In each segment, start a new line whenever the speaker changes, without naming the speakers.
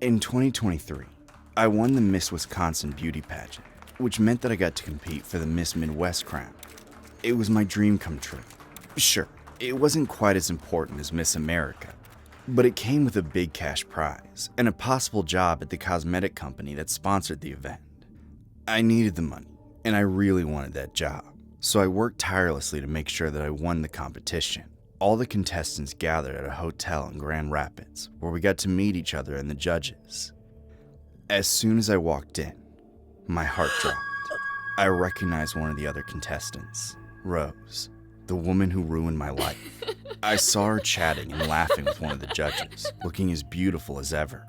In 2023, I won the Miss Wisconsin beauty pageant, which meant that I got to compete for the Miss Midwest crown. It was my dream come true. Sure, it wasn't quite as important as Miss America, but it came with a big cash prize and a possible job at the cosmetic company that sponsored the event. I needed the money, and I really wanted that job, so I worked tirelessly to make sure that I won the competition. All the contestants gathered at a hotel in Grand Rapids, where we got to meet each other and the judges. As soon as I walked in, my heart dropped. I recognized one of the other contestants, Rose, the woman who ruined my life. I saw her chatting and laughing with one of the judges, looking as beautiful as ever.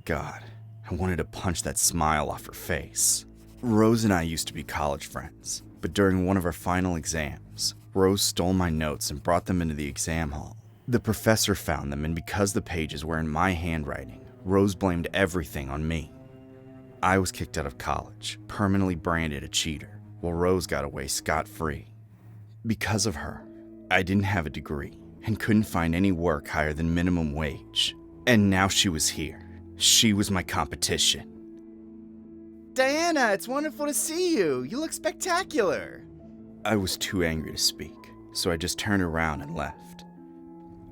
God, I wanted to punch that smile off her face. Rose and I used to be college friends, but during one of our final exams, Rose stole my notes and brought them into the exam hall. The professor found them, and because the pages were in my handwriting, Rose blamed everything on me. I was kicked out of college, permanently branded a cheater, while Rose got away scot-free. Because of her, I didn't have a degree and couldn't find any work higher than minimum wage. And now she was here. She was my competition.
Diana, it's wonderful to see you. You look spectacular.
I was too angry to speak, so I just turned around and left.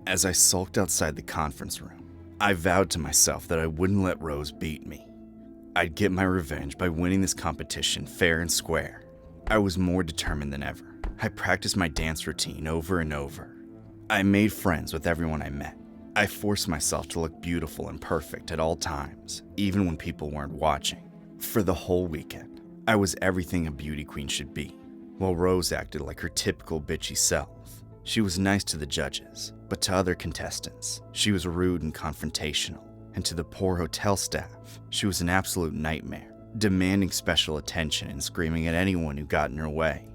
As I sulked outside the conference room, I vowed to myself that I wouldn't let Rose beat me. I'd get my revenge by winning this competition fair and square. I was more determined than ever. I practiced my dance routine over and over. I made friends with everyone I met. I forced myself to look beautiful and perfect at all times, even when people weren't watching. For the whole weekend, I was everything a beauty queen should be, while Rose acted like her typical bitchy self. She was nice to the judges, but to other contestants, she was rude and confrontational. And to the poor hotel staff, she was an absolute nightmare, demanding special attention and screaming at anyone who got in her way.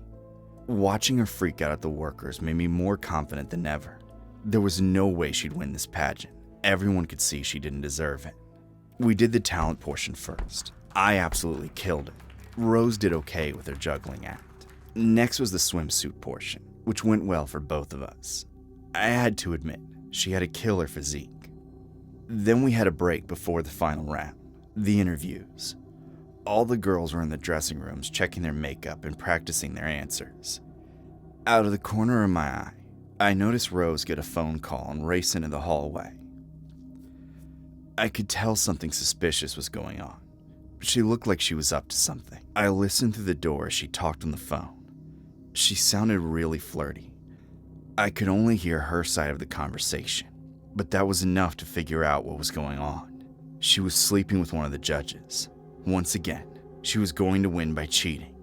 Watching her freak out at the workers made me more confident than ever. There was no way she'd win this pageant. Everyone could see she didn't deserve it. We did the talent portion first. I absolutely killed it. Rose did okay with her juggling act. Next was the swimsuit portion, which went well for both of us. I had to admit, she had a killer physique. Then we had a break before the final round, the interviews. All the girls were in the dressing rooms checking their makeup and practicing their answers. Out of the corner of my eye, I noticed Rose get a phone call and race into the hallway. I could tell something suspicious was going on. She looked like she was up to something. I listened through the door as she talked on the phone. She sounded really flirty. I could only hear her side of the conversation, but that was enough to figure out what was going on. She was sleeping with one of the judges. Once again, she was going to win by cheating.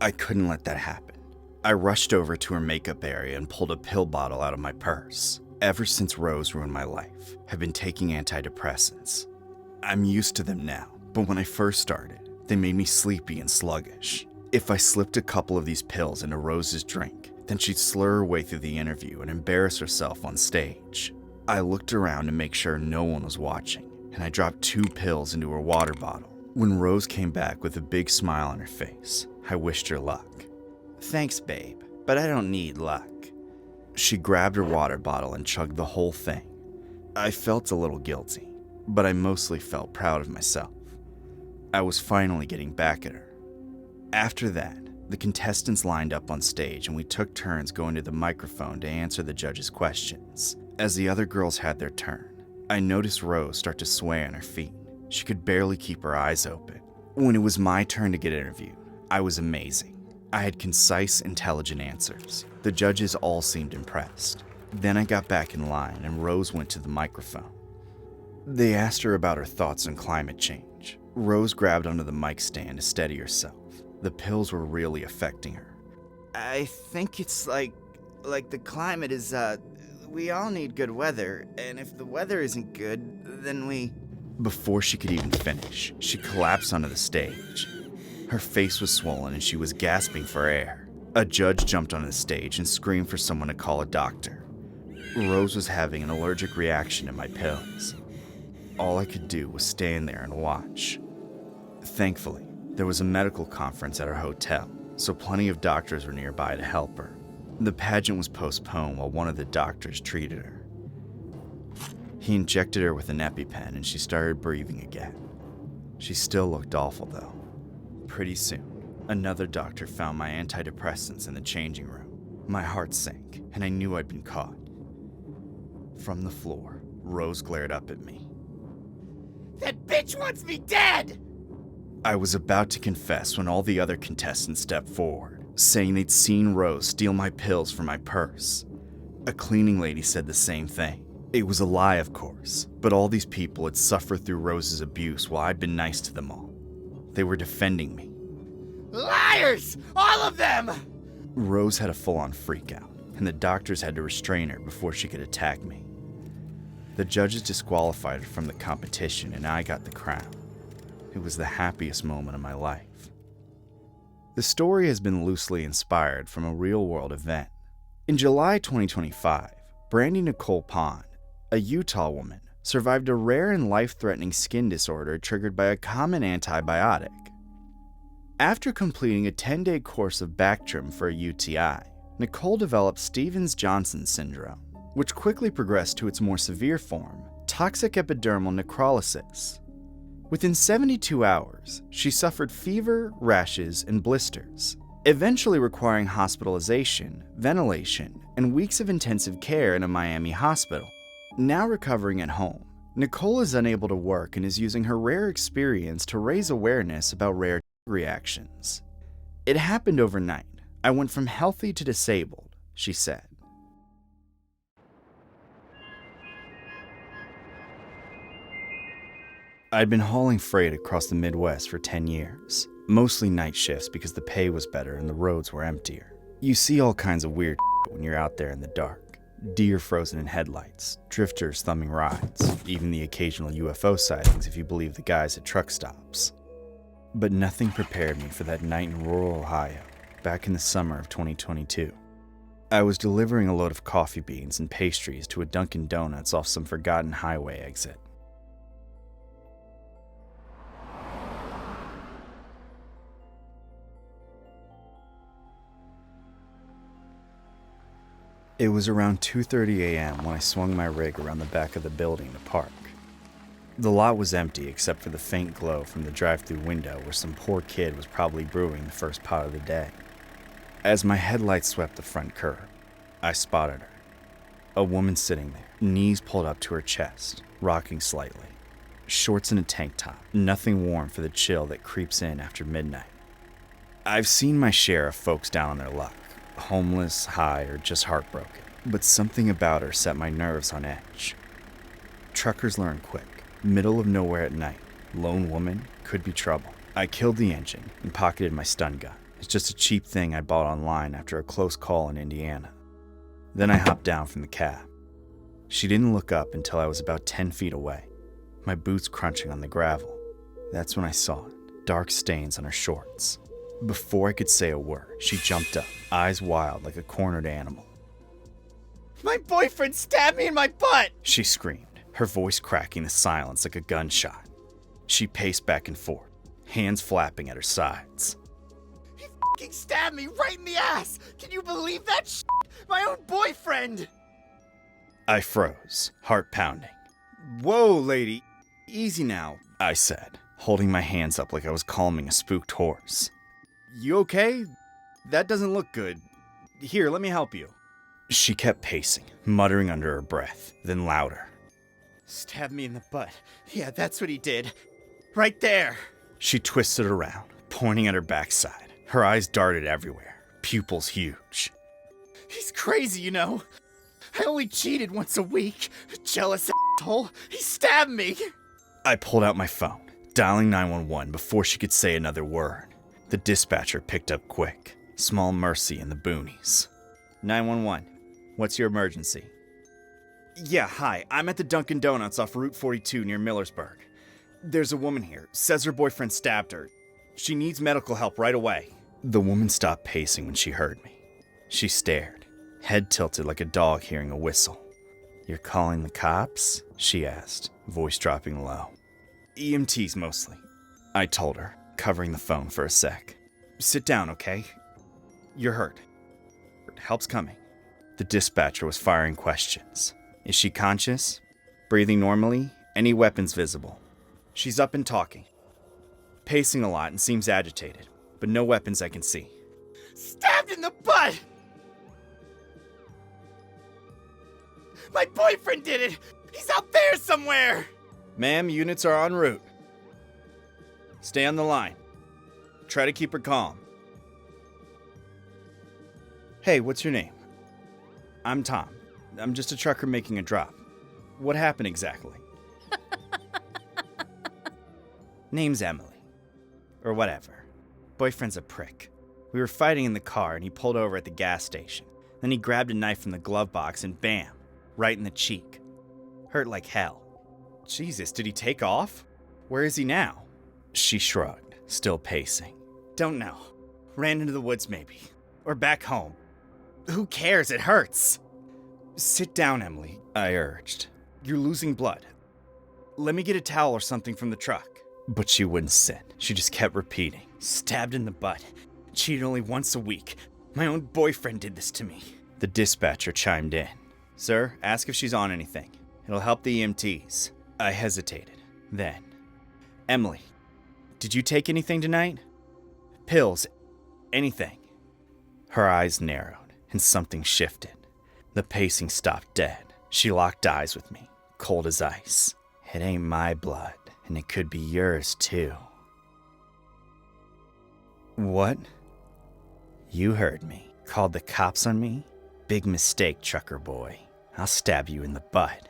I couldn't let that happen. I rushed over to her makeup area and pulled a pill bottle out of my purse. Ever since Rose ruined my life, I've been taking antidepressants. I'm used to them now, but when I first started, they made me sleepy and sluggish. If I slipped a couple of these pills into Rose's drink, then she'd slur her way through the interview and embarrass herself on stage. I looked around to make sure no one was watching, and I dropped 2 pills into her water bottle. When Rose came back with a big smile on her face, I wished her luck.
Thanks, babe, but I don't need luck.
She grabbed her water bottle and chugged the whole thing. I felt a little guilty, but I mostly felt proud of myself. I was finally getting back at her. After that, the contestants lined up on stage and we took turns going to the microphone to answer the judges' questions. As the other girls had their turn, I noticed Rose start to sway on her feet. She could barely keep her eyes open. When it was my turn to get interviewed, I was amazing. I had concise, intelligent answers. The judges all seemed impressed. Then I got back in line and Rose went to the microphone. They asked her about her thoughts on climate change. Rose grabbed onto the mic stand to steady herself. The pills were really affecting her.
I think it's like the climate is, we all need good weather, and if the weather isn't good, then we...
Before she could even finish, she collapsed onto the stage. Her face was swollen and she was gasping for air. A judge jumped onto the stage and screamed for someone to call a doctor. Rose was having an allergic reaction to my pills. All I could do was stand there and watch. Thankfully, there was a medical conference at our hotel, so plenty of doctors were nearby to help her. The pageant was postponed while one of the doctors treated her. He injected her with an EpiPen and she started breathing again. She still looked awful though. Pretty soon, another doctor found my antidepressants in the changing room. My heart sank and I knew I'd been caught. From the floor, Rose glared up at me.
That bitch wants me dead!
I was about to confess when all the other contestants stepped forward, saying they'd seen Rose steal my pills from my purse. A cleaning lady said the same thing. It was a lie, of course, but all these people had suffered through Rose's abuse while I'd been nice to them all. They were defending me.
Liars! All of them!
Rose had a full-on freakout, and the doctors had to restrain her before she could attack me. The judges disqualified her from the competition, and I got the crown. It was the happiest moment of my life. The story has been loosely inspired from a real-world event. In July 2025, Brandy Nicole Pond, a Utah woman, survived a rare and life-threatening skin disorder triggered by a common antibiotic. After completing a 10-day course of Bactrim for a UTI, Nicole developed Stevens-Johnson syndrome, which quickly progressed to its more severe form, toxic epidermal necrolysis. Within 72 hours, she suffered fever, rashes, and blisters, eventually requiring hospitalization, ventilation, and weeks of intensive care in a Miami hospital. Now recovering at home, Nicole is unable to work and is using her rare experience to raise awareness about rare reactions. It happened overnight. I went from healthy to disabled, she said. I'd been hauling freight across the Midwest for 10 years, mostly night shifts because the pay was better and the roads were emptier. You see all kinds of weird when you're out there in the dark. Deer frozen in headlights, drifters thumbing rides, even the occasional UFO sightings if you believe the guys at truck stops. But nothing prepared me for that night in rural Ohio, back in the summer of 2022. I was delivering a load of coffee beans and pastries to a Dunkin' Donuts off some forgotten highway exit. It was around 2:30 a.m. when I swung my rig around the back of the building to park. The lot was empty except for the faint glow from the drive-thru window where some poor kid was probably brewing the first pot of the day. As my headlights swept the front curb, I spotted her. A woman sitting there, knees pulled up to her chest, rocking slightly. Shorts and a tank top, nothing warm for the chill that creeps in after midnight. I've seen my share of folks down on their luck, homeless, high, or just heartbroken, but something about her set my nerves on edge. Truckers learn quick. Middle of nowhere at night, lone woman, could be trouble. I killed the engine and pocketed my stun gun. It's just a cheap thing I bought online after a close call in Indiana. Then I hopped down from the cab. She didn't look up until I was about 10 feet away, my boots crunching on the gravel. That's when I saw it, dark stains on her shorts. Before I could say a word, she jumped up, eyes wild like a cornered animal.
My boyfriend stabbed me in my butt!
She screamed, her voice cracking the silence like a gunshot. She paced back and forth, hands flapping at her sides.
He f***ing stabbed me right in the ass! Can you believe that shit? My own boyfriend!
I froze, heart pounding.
Whoa, lady. Easy now,
I said, holding my hands up like I was calming a spooked horse.
You okay? That doesn't look good. Here, let me help you.
She kept pacing, muttering under her breath, then louder.
Stabbed me in the butt. Yeah, that's what he did. Right there.
She twisted around, pointing at her backside. Her eyes darted everywhere, pupils huge.
He's crazy, you know. I only cheated once a week. Jealous asshole. He stabbed me.
I pulled out my phone, dialing 911 before she could say another word. The dispatcher picked up quick. Small mercy in the boonies.
911. What's your emergency?
Yeah, hi. I'm at the Dunkin' Donuts off Route 42 near Millersburg. There's a woman here. Says her boyfriend stabbed her. She needs medical help right away. The woman stopped pacing when she heard me. She stared, head tilted like a dog hearing a whistle. You're calling the cops? She asked, voice dropping low. EMTs mostly, I told her, covering the phone for a sec. Sit down, okay? You're hurt. Help's coming. The dispatcher was firing questions. Is she conscious? Breathing normally, any weapons visible. She's up and talking. Pacing a lot and seems agitated, but no weapons I can see.
Stabbed in the butt! My boyfriend did it! He's out there somewhere!
Ma'am, units are en route. Stay on the line. Try to keep her calm. Hey, what's your name? I'm Tom. I'm just a trucker making a drop. What happened exactly? Name's Emily. Or whatever. Boyfriend's a prick. We were fighting in the car and he pulled over at the gas station. Then he grabbed a knife from the glove box and bam, right in the cheek. Hurt like hell. Jesus, did he take off? Where is he now? She shrugged, still pacing. Don't know. Ran into the woods maybe. Or back home. Who cares? It hurts. Sit down, Emily, I urged. You're losing blood. Let me get a towel or something from the truck. But she wouldn't sit. She just kept repeating. Stabbed in the butt. Cheated only once a week. My own boyfriend did this to me. The dispatcher chimed in. Sir, ask if she's on anything. It'll help the EMTs. I hesitated. Then, Emily, did you take anything tonight? Pills? Anything? Her eyes narrowed, and something shifted. The pacing stopped dead. She locked eyes with me, cold as ice. It ain't my blood, and it could be yours too. What? You heard me. Called the cops on me? Big mistake, trucker boy. I'll stab you in the butt.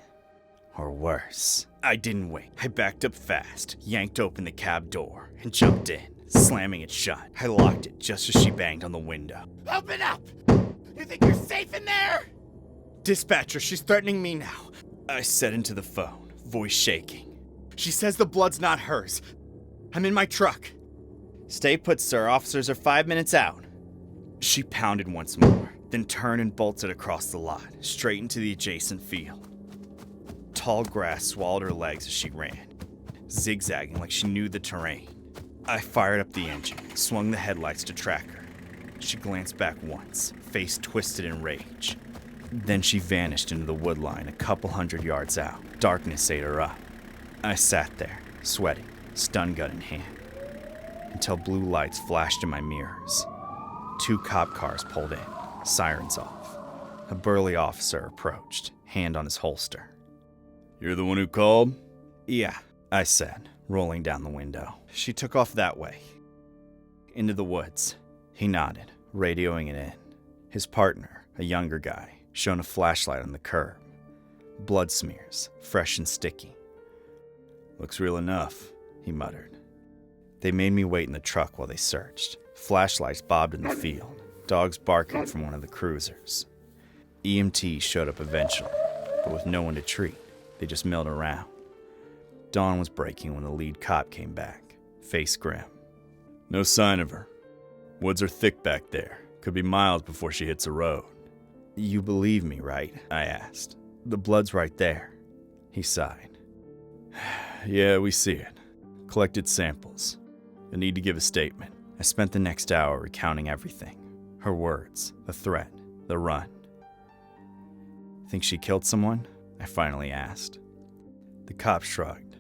Or worse. I didn't wait. I backed up fast, yanked open the cab door, and jumped in, slamming it shut. I locked it just as she banged on the window.
Open up! You think you're safe in there?
Dispatcher, she's threatening me now. I said into the phone, voice shaking. She says the blood's not hers. I'm in my truck. Stay put, sir. Officers are 5 minutes out. She pounded once more, then turned and bolted across the lot, straight into the adjacent field. Tall grass swallowed her legs as she ran, zigzagging like she knew the terrain. I fired up the engine, swung the headlights to track her. She glanced back once, face twisted in rage. Then she vanished into the woodline a couple 100 yards out. Darkness ate her up. I sat there, sweating, stun gun in hand, until blue lights flashed in my mirrors. 2 cop cars pulled in, sirens off. A burly officer approached, hand on his holster. You're the one who called? Yeah, I said, rolling down the window. She took off that way. Into the woods. He nodded, radioing it in. His partner, a younger guy, shone a flashlight on the curb. Blood smears, fresh and sticky. Looks real enough, he muttered. They made me wait in the truck while they searched. Flashlights bobbed in the field, dogs barking from one of the cruisers. EMTs showed up eventually, but with no one to treat. They just milled around. Dawn was breaking when the lead cop came back, face grim. No sign of her. Woods are thick back there. Could be miles before she hits a road. You believe me, right? I asked. The blood's right there. He sighed. Yeah, we see it. Collected samples. You'll need to give a statement. I spent the next hour recounting everything. Her words, the threat, the run. Think she killed someone? I finally asked. The cop shrugged.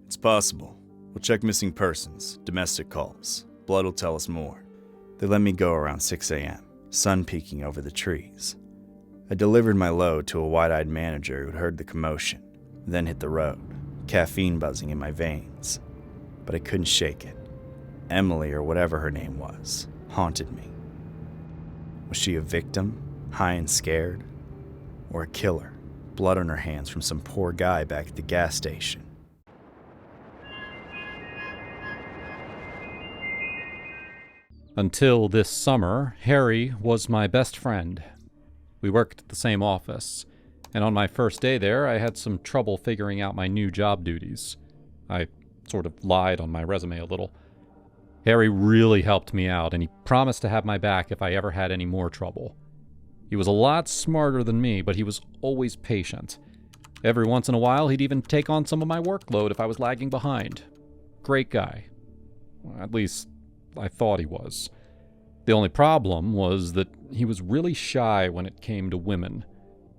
It's possible. We'll check missing persons, domestic calls. Blood will tell us more. They let me go around 6 a.m., sun peeking over the trees. I delivered my load to a wide-eyed manager who'd heard the commotion, then hit the road, caffeine buzzing in my veins. But I couldn't shake it. Emily, or whatever her name was, haunted me. Was she a victim, high and scared? Or a killer, blood on her hands from some poor guy back at the gas station?
Until this summer, Harry was my best friend. We worked at the same office, and on my first day there, I had some trouble figuring out my new job duties. I sort of lied on my resume a little. Harry really helped me out, and he promised to have my back if I ever had any more trouble. He was a lot smarter than me, but he was always patient. Every once in a while, he'd even take on some of my workload if I was lagging behind. Great guy. At least, I thought he was. The only problem was that he was really shy when it came to women.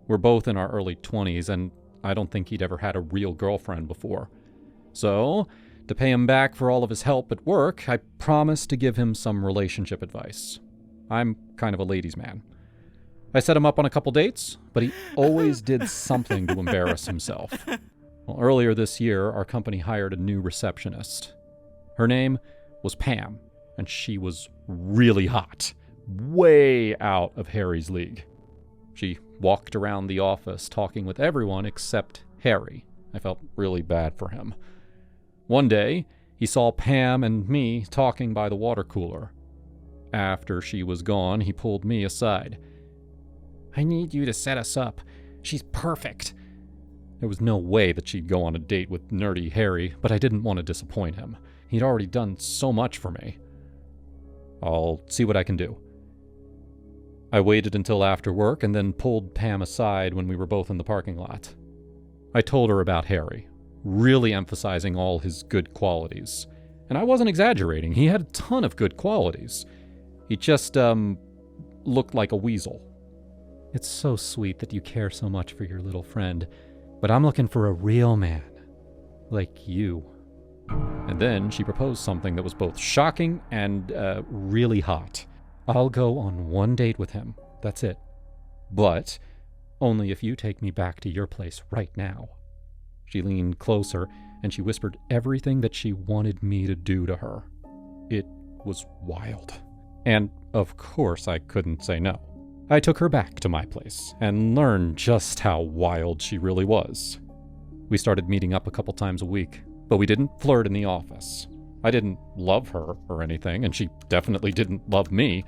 We're both in our early 20s, and I don't think he'd ever had a real girlfriend before. So, to pay him back for all of his help at work, I promised to give him some relationship advice. I'm kind of a ladies' man. I set him up on a couple dates, but he always did something to embarrass himself. Well, earlier this year, our company hired a new receptionist. Her name was Pam, and she was really hot, way out of Harry's league. She walked around the office talking with everyone except Harry. I felt really bad for him. One day, he saw Pam and me talking by the water cooler. After she was gone, he pulled me aside. "I need you to set us up. She's perfect." There was no way that she'd go on a date with nerdy Harry, but I didn't want to disappoint him. He'd already done so much for me. "I'll see what I can do." I waited until after work and then pulled Pam aside when we were both in the parking lot. I told her about Harry, really emphasizing all his good qualities. And I wasn't exaggerating, he had a ton of good qualities. He just, looked like a weasel. "It's so sweet that you care so much for your little friend, but I'm looking for a real man, like you." And then she proposed something that was both shocking and really hot. "I'll go on one date with him, that's it. But only if you take me back to your place right now." She leaned closer and she whispered everything that she wanted me to do to her. It was wild. And of course I couldn't say no. I took her back to my place and learned just how wild she really was. We started meeting up a couple times a week, but we didn't flirt in the office. I didn't love her or anything, and she definitely didn't love me.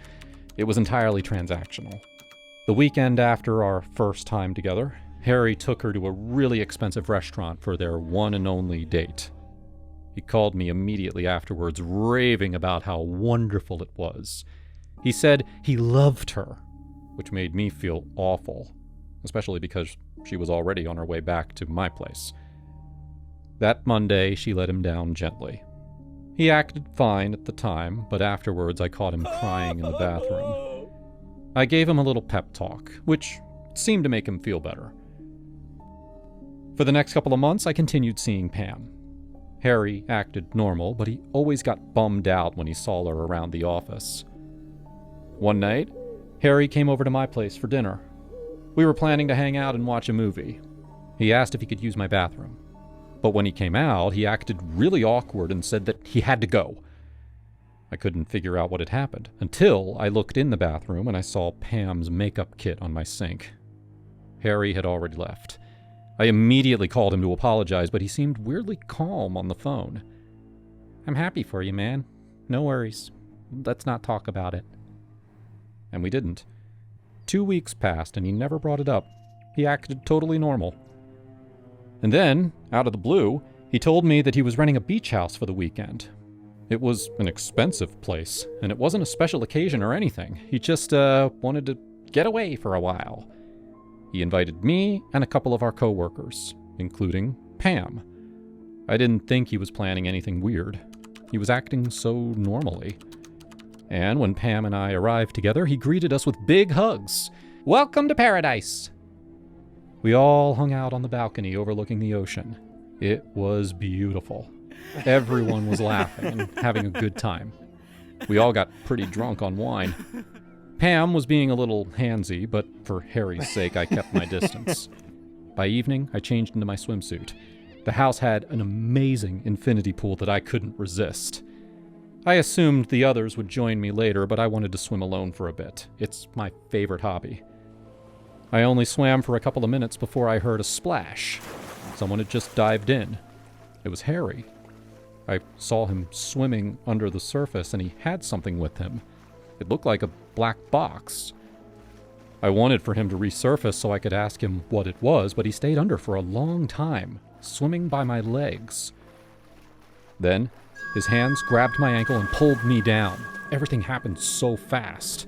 It was entirely transactional. The weekend after our first time together, Harry took her to a really expensive restaurant for their one and only date. He called me immediately afterwards, raving about how wonderful it was. He said he loved her, which made me feel awful, especially because she was already on her way back to my place. That Monday, she let him down gently. He acted fine at the time, but afterwards I caught him crying in the bathroom. I gave him a little pep talk, which seemed to make him feel better. For the next couple of months, I continued seeing Pam. Harry acted normal, but he always got bummed out when he saw her around the office. One night, Harry came over to my place for dinner. We were planning to hang out and watch a movie. He asked if he could use my bathroom. But when he came out, he acted really awkward and said that he had to go. I couldn't figure out what had happened until I looked in the bathroom and I saw Pam's makeup kit on my sink. Harry had already left. I immediately called him to apologize, but he seemed weirdly calm on the phone. "I'm happy for you, man. No worries. Let's not talk about it." And we didn't. 2 weeks passed and he never brought it up. He acted totally normal. And then, out of the blue, he told me that he was renting a beach house for the weekend. It was an expensive place, and it wasn't a special occasion or anything. He just wanted to get away for a while. He invited me and a couple of our coworkers, including Pam. I didn't think he was planning anything weird. He was acting so normally. And when Pam and I arrived together, he greeted us with big hugs. "Welcome to paradise!" We all hung out on the balcony overlooking the ocean. It was beautiful. Everyone was laughing and having a good time. We all got pretty drunk on wine. Pam was being a little handsy, but for Harry's sake, I kept my distance. By evening, I changed into my swimsuit. The house had an amazing infinity pool that I couldn't resist. I assumed the others would join me later, but I wanted to swim alone for a bit. It's my favorite hobby. I only swam for a couple of minutes before I heard a splash. Someone had just dived in. It was Harry. I saw him swimming under the surface, and he had something with him. It looked like a black box. I wanted for him to resurface so I could ask him what it was, but he stayed under for a long time, swimming by my legs. Then, his hands grabbed my ankle and pulled me down. Everything happened so fast.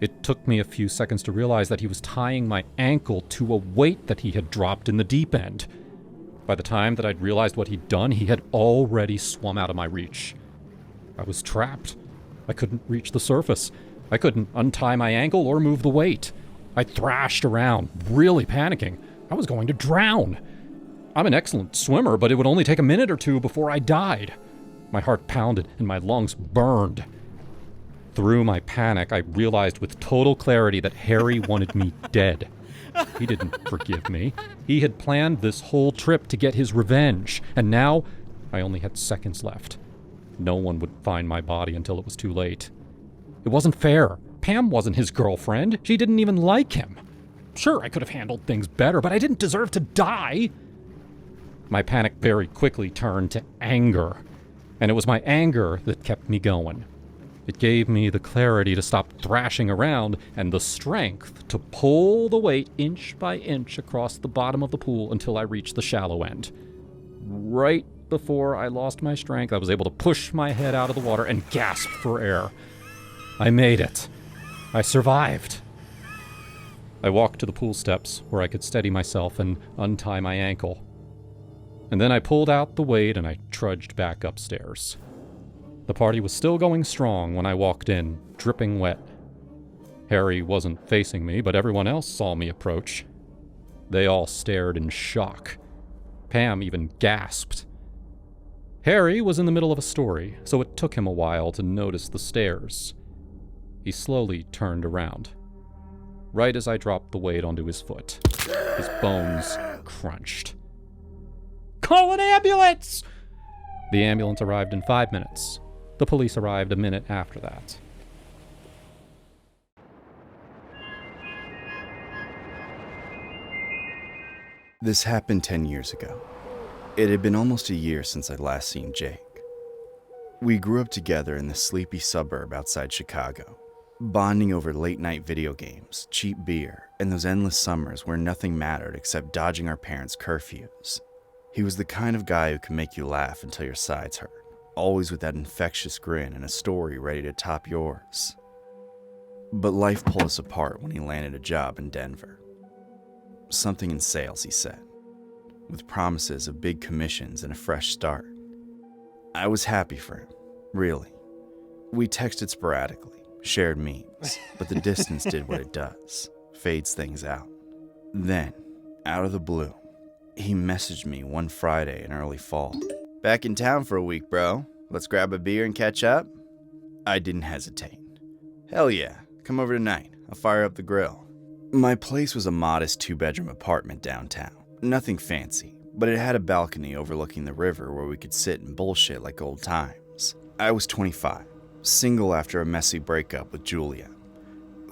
It took me a few seconds to realize that he was tying my ankle to a weight that he had dropped in the deep end. By the time that I'd realized what he'd done, he had already swum out of my reach. I was trapped. I couldn't reach the surface. I couldn't untie my ankle or move the weight. I thrashed around, really panicking. I was going to drown. I'm an excellent swimmer, but it would only take a minute or two before I died. My heart pounded and my lungs burned. Through my panic, I realized with total clarity that Harry wanted me dead. He didn't forgive me. He had planned this whole trip to get his revenge, and now I only had seconds left. No one would find my body until it was too late. It wasn't fair. Pam wasn't his girlfriend. She didn't even like him. Sure, I could have handled things better, but I didn't deserve to die. My panic very quickly turned to anger, and it was my anger that kept me going. It gave me the clarity to stop thrashing around and the strength to pull the weight inch by inch across the bottom of the pool until I reached the shallow end. Right before I lost my strength, I was able to push my head out of the water and gasp for air. I made it. I survived. I walked to the pool steps where I could steady myself and untie my ankle. And then I pulled out the weight and I trudged back upstairs. The party was still going strong when I walked in, dripping wet. Harry wasn't facing me, but everyone else saw me approach. They all stared in shock. Pam even gasped. Harry was in the middle of a story, so it took him a while to notice the stares. He slowly turned around. Right as I dropped the weight onto his foot, his bones crunched. "Call an ambulance!" The ambulance arrived in 5 minutes. The police arrived a minute after that.
This happened 10 years ago. It had been almost a year since I'd last seen Jake. We grew up together in the sleepy suburb outside Chicago, bonding over late-night video games, cheap beer, and those endless summers where nothing mattered except dodging our parents' curfews. He was the kind of guy who can make you laugh until your sides hurt, always with that infectious grin and a story ready to top yours. But life pulled us apart when he landed a job in Denver. Something in sales, he said, with promises of big commissions and a fresh start. I was happy for him, really. We texted sporadically, shared memes, but the distance did what it does, fades things out. Then, out of the blue, he messaged me one Friday in early fall.
Back in town for a week, bro. Let's grab a beer and catch up?
I didn't hesitate.
Hell yeah. Come over tonight. I'll fire up the grill.
My place was a modest 2-bedroom apartment downtown. Nothing fancy, but it had a balcony overlooking the river where we could sit and bullshit like old times. I was 25, single after a messy breakup with Julia,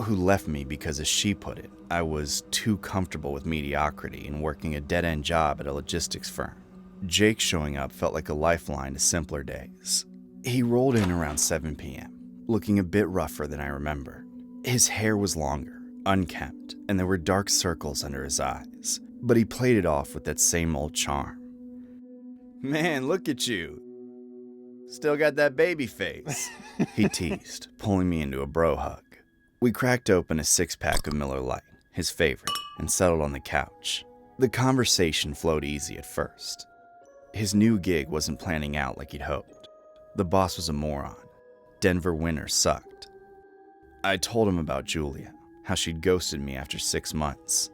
who left me because, as she put it, I was too comfortable with mediocrity and working a dead-end job at a logistics firm. Jake showing up felt like a lifeline to simpler days. He rolled in around 7 p.m., looking a bit rougher than I remember. His hair was longer, unkempt, and there were dark circles under his eyes, but he played it off with that same old charm.
Man, look at you. Still got that baby face.
He teased, pulling me into a bro hug. We cracked open a 6-pack of Miller Lite, his favorite, and settled on the couch. The conversation flowed easy at first. His new gig wasn't planning out like he'd hoped. The boss was a moron. Denver winter sucked. I told him about Julia, how she'd ghosted me after 6 months.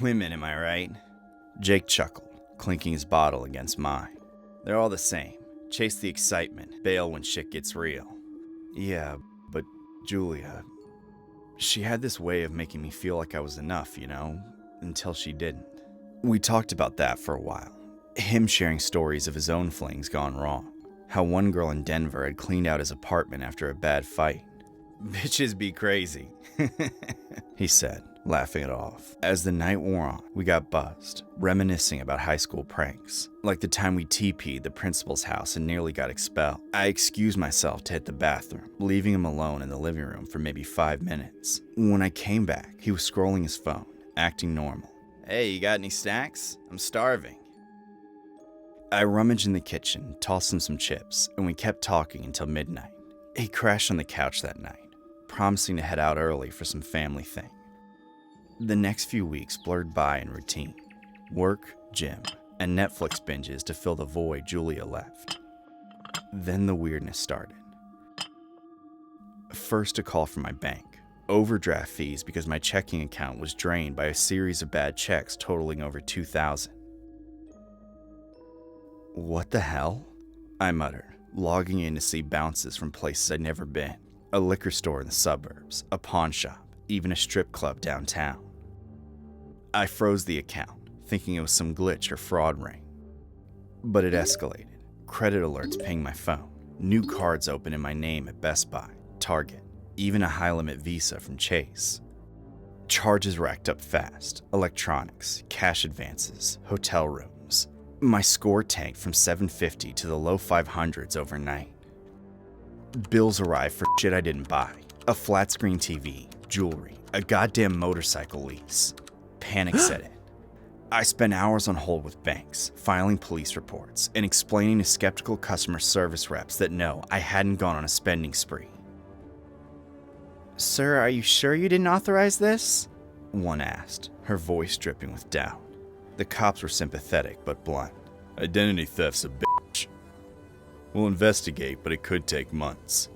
Women, am I right?
Jake chuckled, clinking his bottle against mine.
They're all the same. Chase the excitement, bail when shit gets real.
Yeah, but Julia, she had this way of making me feel like I was enough, until she didn't. We talked about that for a while. Him sharing stories of his own flings gone wrong. How one girl in Denver had cleaned out his apartment after a bad fight.
Bitches be crazy,
he said, laughing it off. As the night wore on, we got buzzed, reminiscing about high school pranks, like the time we TP'd the principal's house and nearly got expelled. I excused myself to hit the bathroom, leaving him alone in the living room for maybe 5 minutes. When I came back, he was scrolling his phone, acting normal.
Hey, you got any snacks? I'm starving.
I rummaged in the kitchen, tossed him some chips, and we kept talking until midnight. He crashed on the couch that night, promising to head out early for some family thing. The next few weeks blurred by in routine. Work, gym, and Netflix binges to fill the void Julia left. Then the weirdness started. First, a call from my bank. overdraft fees because my checking account was drained by a series of bad checks totaling over $2,000. What the hell? I muttered, logging in to see bounces from places I'd never been. A liquor store in the suburbs, a pawn shop, even a strip club downtown. I froze the account, thinking it was some glitch or fraud ring. But it escalated. Credit alerts ping my phone. New cards open in my name at Best Buy, Target, even a high-limit Visa from Chase. Charges racked up fast. Electronics, cash advances, hotel rooms. My score tanked from 750 to the low 500s overnight. Bills arrived for shit I didn't buy. A flat-screen TV, jewelry, a goddamn motorcycle lease. Panic set in. I spent hours on hold with banks, filing police reports, and explaining to skeptical customer service reps that no, I hadn't gone on a spending spree.
Sir, are you sure you didn't authorize this?
One asked, her voice dripping with doubt. The cops were sympathetic but blunt. Identity theft's a bitch. We'll investigate, but it could take months.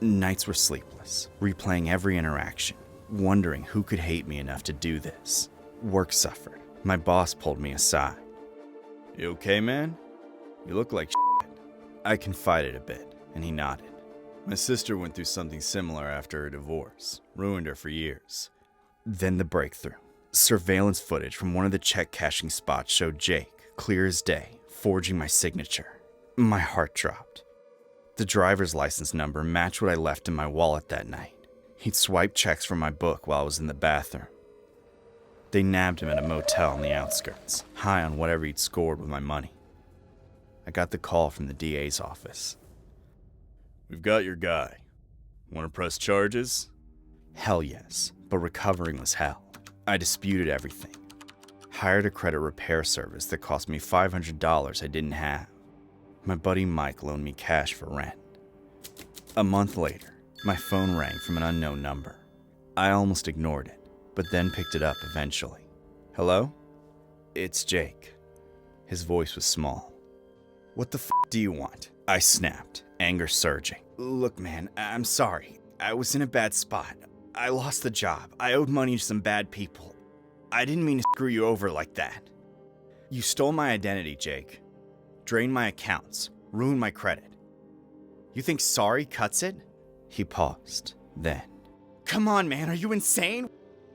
Nights were sleepless, replaying every interaction, wondering who could hate me enough to do this. Work suffered. My boss pulled me aside. You okay, man? You look like shit. I confided a bit, and he nodded. My sister went through something similar after her divorce. Ruined her for years. Then the breakthrough. Surveillance footage from one of the check cashing spots showed Jake, clear as day, forging my signature. My heart dropped. The driver's license number matched what I left in my wallet that night. He'd swiped checks from my book while I was in the bathroom. They nabbed him at a motel on the outskirts, high on whatever he'd scored with my money. I got the call from the DA's office. We've got your guy. Want to press charges? Hell yes, but recovering was hell. I disputed everything. Hired a credit repair service that cost me $500 I didn't have. My buddy Mike loaned me cash for rent. A month later, my phone rang from an unknown number. I almost ignored it, but then picked it up eventually. Hello? It's Jake. His voice was small. What the f*** do you want? I snapped, anger surging. Look, man, I'm sorry. I was in a bad spot. I lost the job. I owed money to some bad people. I didn't mean to screw you over like that. You stole my identity, Jake. Drained my accounts. Ruined my credit. You think sorry cuts it? He paused, then.
Come on, man, are you insane?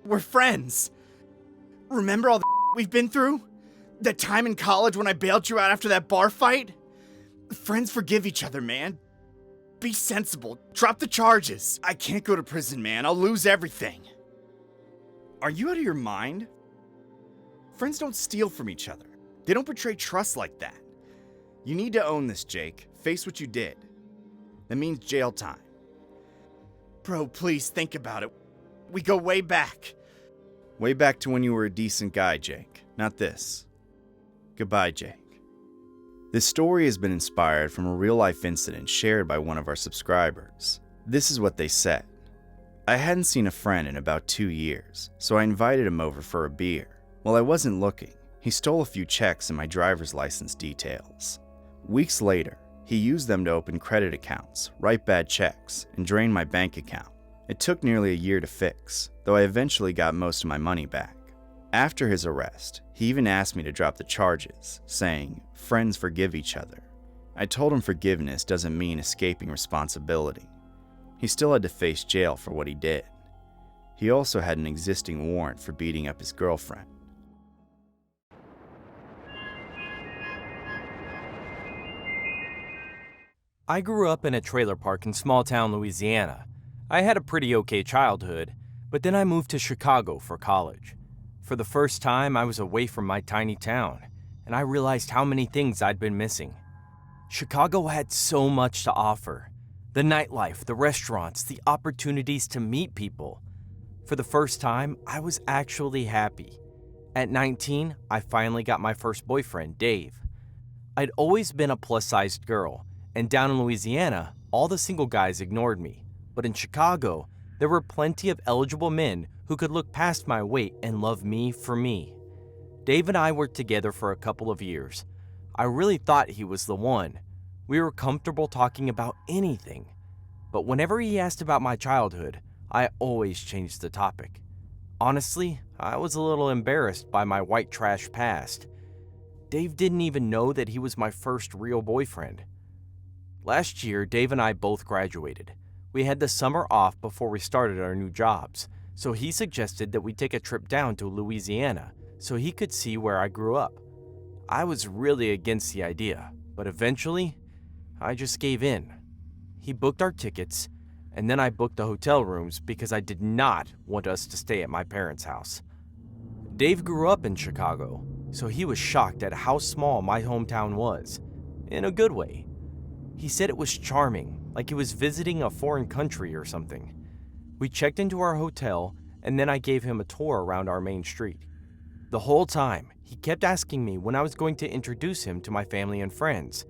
We're friends. Remember all the we've been through? That time in college when I bailed you out after that bar fight? Friends forgive each other, man. Be sensible. Drop the charges. I can't go to prison, man. I'll lose everything. Are you out of your mind? Friends don't steal from each other. They don't betray trust like that. You need to own this, Jake. Face what you did. That means jail time. Bro, please think about it. We go way back.
Way back to when you were a decent guy, Jake. Not this. Goodbye, Jake. This story has been inspired from a real-life incident shared by one of our subscribers. This is what they said. I hadn't seen a friend in about 2 years, so I invited him over for a beer. While I wasn't looking, he stole a few checks and my driver's license details. Weeks later, he used them to open credit accounts, write bad checks, and drain my bank account. It took nearly a year to fix, though I eventually got most of my money back. After his arrest, he even asked me to drop the charges, saying, "Friends forgive each other." I told him forgiveness doesn't mean escaping responsibility. He still had to face jail for what he did. He also had an existing warrant for beating up his girlfriend.
I grew up in a trailer park in small-town Louisiana. I had a pretty okay childhood, but then I moved to Chicago for college. For the first time, I was away from my tiny town, and I realized how many things I'd been missing. Chicago had so much to offer. The nightlife, the restaurants, the opportunities to meet people. For the first time, I was actually happy. At 19, I finally got my first boyfriend, Dave. I'd always been a plus-sized girl, and down in Louisiana, all the single guys ignored me. But in Chicago, there were plenty of eligible men who could look past my weight and love me for me. Dave and I worked together for a couple of years. I really thought he was the one. We were comfortable talking about anything. But whenever he asked about my childhood, I always changed the topic. Honestly, I was a little embarrassed by my white trash past. Dave didn't even know that he was my first real boyfriend. Last year, Dave and I both graduated. We had the summer off before we started our new jobs, so he suggested that we take a trip down to Louisiana so he could see where I grew up. I was really against the idea, but eventually, I just gave in. He booked our tickets, and then I booked the hotel rooms because I did not want us to stay at my parents' house. Dave grew up in Chicago, so he was shocked at how small my hometown was, in a good way. He said it was charming, like he was visiting a foreign country or something. We checked into our hotel, and then I gave him a tour around our main street. The whole time, he kept asking me when I was going to introduce him to my family and friends.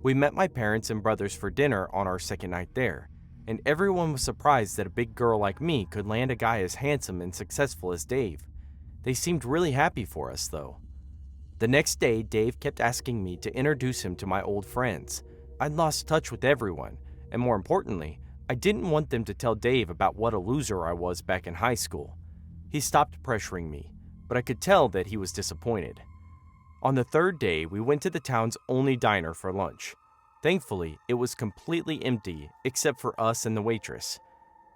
We met my parents and brothers for dinner on our second night there, and everyone was surprised that a big girl like me could land a guy as handsome and successful as Dave. They seemed really happy for us, though. The next day, Dave kept asking me to introduce him to my old friends. I'd lost touch with everyone, and more importantly, I didn't want them to tell Dave about what a loser I was back in high school. He stopped pressuring me, but I could tell that he was disappointed. On the third day, we went to the town's only diner for lunch. Thankfully, it was completely empty except for us and the waitress.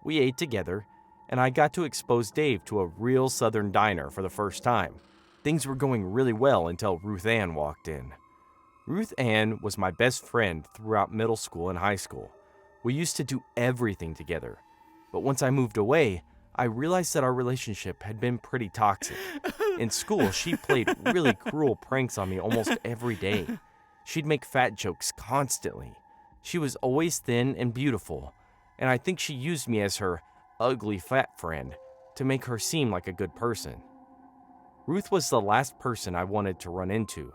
We ate together, and I got to expose Dave to a real southern diner for the first time. Things were going really well until Ruth Ann walked in. Ruth Ann was my best friend throughout middle school and high school. We used to do everything together. But once I moved away, I realized that our relationship had been pretty toxic. In school, she played really cruel pranks on me almost every day. She'd make fat jokes constantly. She was always thin and beautiful, and I think she used me as her ugly fat friend to make her seem like a good person. Ruth was the last person I wanted to run into.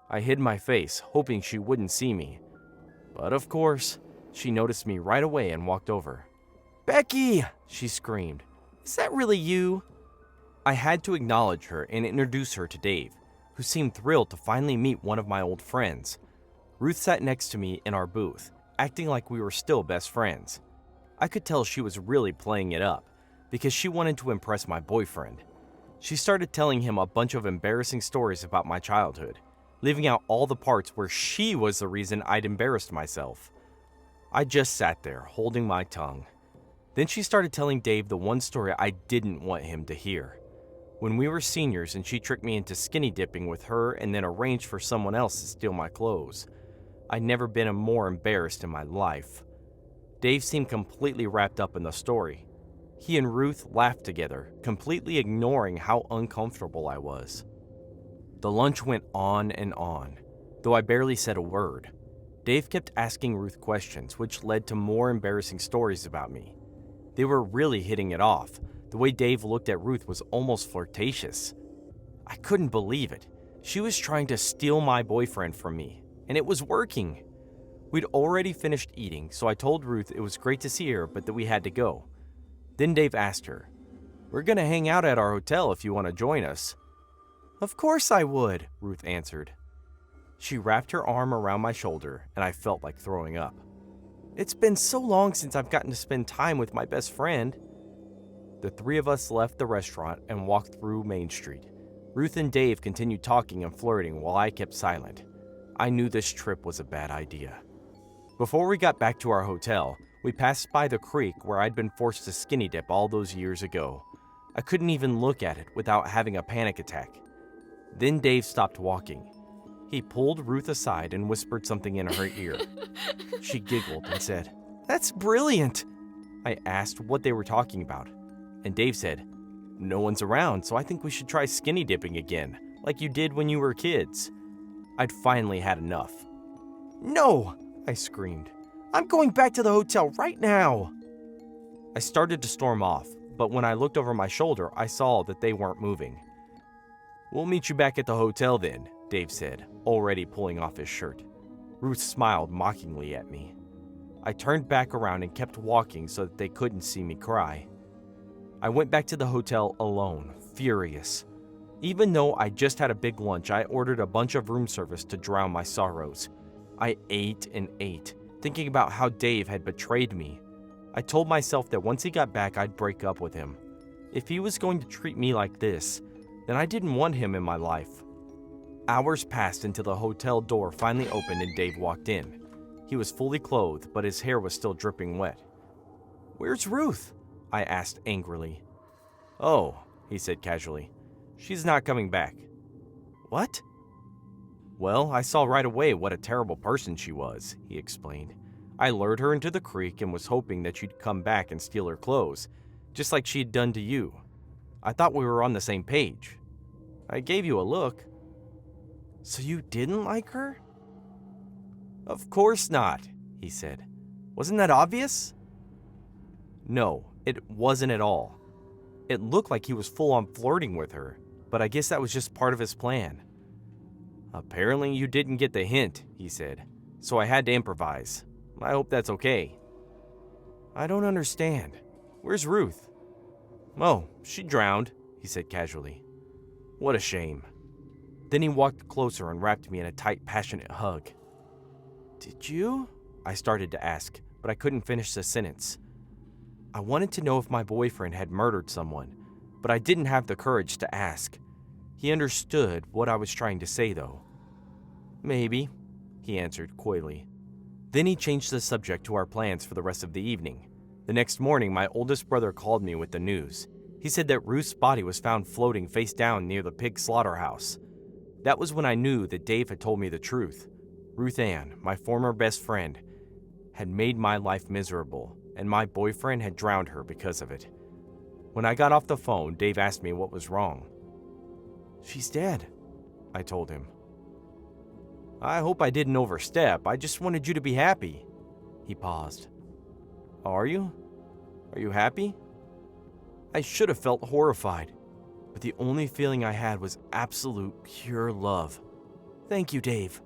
I hid my face, hoping she wouldn't see me. But of course, she noticed me right away and walked over. "Becky!" she screamed. "Is that really you?" I had to acknowledge her and introduce her to Dave, who seemed thrilled to finally meet one of my old friends. Ruth sat next to me in our booth, acting like we were still best friends. I could tell she was really playing it up, because she wanted to impress my boyfriend. She started telling him a bunch of embarrassing stories about my childhood, leaving out all the parts where she was the reason I'd embarrassed myself. I just sat there, holding my tongue. Then she started telling Dave the one story I didn't want him to hear. When we were seniors and she tricked me into skinny dipping with her and then arranged for someone else to steal my clothes. I'd never been more embarrassed in my life. Dave seemed completely wrapped up in the story. He and Ruth laughed together, completely ignoring how uncomfortable I was. The lunch went on and on, though I barely said a word. Dave kept asking Ruth questions, which led to more embarrassing stories about me. They were really hitting it off. The way Dave looked at Ruth was almost flirtatious. I couldn't believe it. She was trying to steal my boyfriend from me, and it was working. We'd already finished eating, so I told Ruth it was great to see her, but that we had to go. Then Dave asked her, "We're gonna hang out at our hotel if you want to join us." "Of course I would," Ruth answered. She wrapped her arm around my shoulder, and I felt like throwing up. "It's been so long since I've gotten to spend time with my best friend." The three of us left the restaurant and walked through Main Street. Ruth and Dave continued talking and flirting while I kept silent. I knew this trip was a bad idea. Before we got back to our hotel, we passed by the creek where I'd been forced to skinny dip all those years ago. I couldn't even look at it without having a panic attack. Then Dave stopped walking. He pulled Ruth aside and whispered something in her ear. She giggled and said, "That's brilliant." I asked what they were talking about, and Dave said, "No one's around, so I think we should try skinny dipping again, like you did when you were kids." I'd finally had enough. "No!" I screamed. "I'm going back to the hotel right now!" I started to storm off, but when I looked over my shoulder, I saw that they weren't moving. "We'll meet you back at the hotel then," Dave said, already pulling off his shirt. Ruth smiled mockingly at me. I turned back around and kept walking so that they couldn't see me cry. I went back to the hotel alone, furious. Even though I just had a big lunch, I ordered a bunch of room service to drown my sorrows. I ate and ate, thinking about how Dave had betrayed me. I told myself that once he got back, I'd break up with him. If he was going to treat me like this, then I didn't want him in my life. Hours passed until the hotel door finally opened and Dave walked in. He was fully clothed, but his hair was still dripping wet. "Where's Ruth?" I asked angrily. "Oh," he said casually. "She's not coming back." "What?" "Well, I saw right away what a terrible person she was," he explained. "I lured her into the creek and was hoping that she'd come back and steal her clothes, just like she'd done to you. I thought we were on the same page. I gave you a look." "So you didn't like her?" "Of course not," he said. "Wasn't that obvious?" "No, it wasn't at all. It looked like he was full on flirting with her, but I guess that was just part of his plan." "Apparently you didn't get the hint," he said, "so I had to improvise. I hope that's okay." "I don't understand. Where's Ruth?" "Oh, she drowned," he said casually. "What a shame." Then he walked closer and wrapped me in a tight, passionate hug. "Did you?" I started to ask, but I couldn't finish the sentence. I wanted to know if my boyfriend had murdered someone, but I didn't have the courage to ask. He understood what I was trying to say, though. "Maybe," he answered coyly. Then he changed the subject to our plans for the rest of the evening. The next morning, my oldest brother called me with the news. He said that Ruth's body was found floating face down near the pig slaughterhouse. That was when I knew that Dave had told me the truth. Ruth Ann, my former best friend, had made my life miserable, and my boyfriend had drowned her because of it. When I got off the phone, Dave asked me what was wrong. "She's dead," I told him. "I hope I didn't overstep. I just wanted you to be happy." He paused. "Are you? Are you happy?" I should have felt horrified, but the only feeling I had was absolute, pure love. "Thank you, Dave."